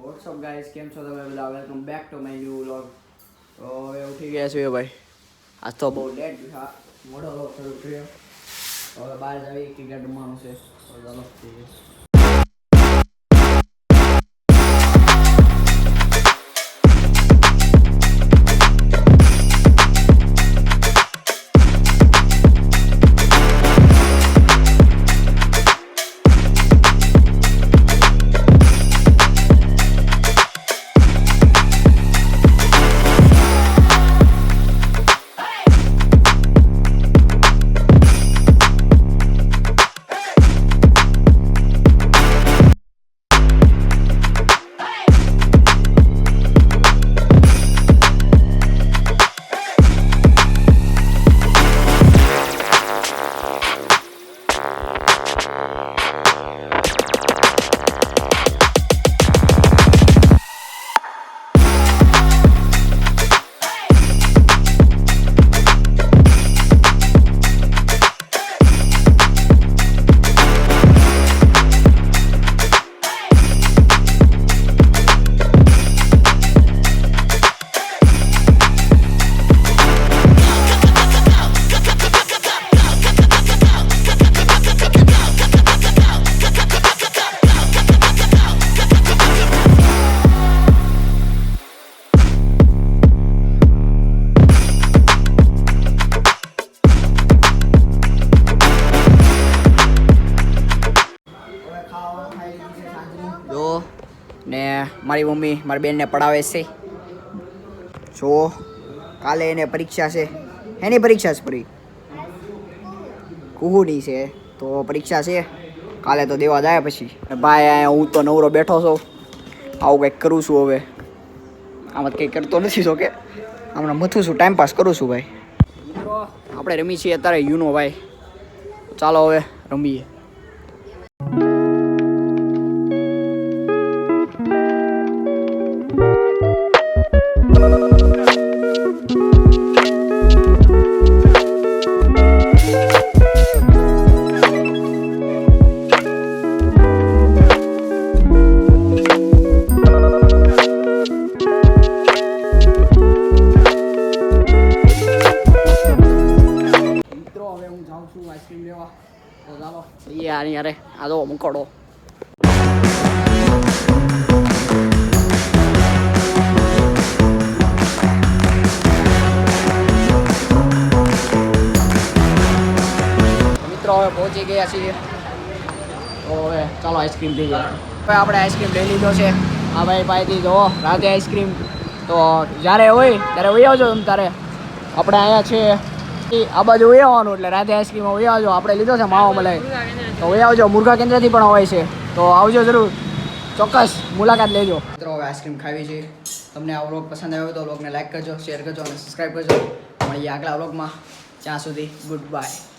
WhatsApp guys, કેમ છો તમે બધા? Welcome back to my new vlog. તો હવે ઉઠી ગયા છીએ ભાઈ. આજ તો બહુ લેટ થયા, મોડો શરૂ થયો. હવે બહાર જવી ક્રિકેટ રમવાનું છે. તો ચાલો જો ને મારી મમ્મી મારી બેનને પડાવે છે. જો કાલે એને પરીક્ષા છે. એની પરીક્ષા છે પરી કુહુની છે. તો પરીક્ષા છે કાલે, તો દેવા જાય પછી. ભાઈ અહીંયા હું તો નવરો બેઠો છું, આવું કંઈક કરું છું. હવે આમાં કંઈ કરતો નથી છો કે હમણાં મથું છું, ટાઈમ પાસ કરું છું ભાઈ. આપણે રમી છીએ અત્યારે યુનો ભાઈ. ચાલો હવે રમીએ. આઈસ્ક્રીમ લેવા તો ચાલો યાર યાર આ તો મુકડો. મિત્રો હવે પહોંચી ગયા છીએ, તો હવે ચાલો આઈસ્ક્રીમ લઈએ. હવે આપણે આઈસ્ક્રીમ લઈ લીધો છે. હા ભાઈ પાસેથી જો રાતે આઈસ્ક્રીમ તો જ્યારે હોય ત્યારે વહી આવજો. તમે તારે આપણે અહીંયા છે આ બાજુ વહી આવવાનું, એટલે રાતે આઈસ્ક્રીમ વહી આવજો. આપણે લીધો છે માવો મલાઈ, તો વહી આવજો. મુરઘા કેન્દ્રથી પણ હોય છે, તો આવજો જરૂર, ચોક્કસ મુલાકાત લેજો. મિત્રો હવે આઈસ્ક્રીમ ખાવી છે. તમને આ વ્લોગ પસંદ આવ્યો તો વ્લોગને લાઈક કરજો, શેર કરજો અને સબસ્ક્રાઈબ કરજો. મળીએ આગલા વ્લોગમાં. ત્યાં સુધી ગુડ બાય.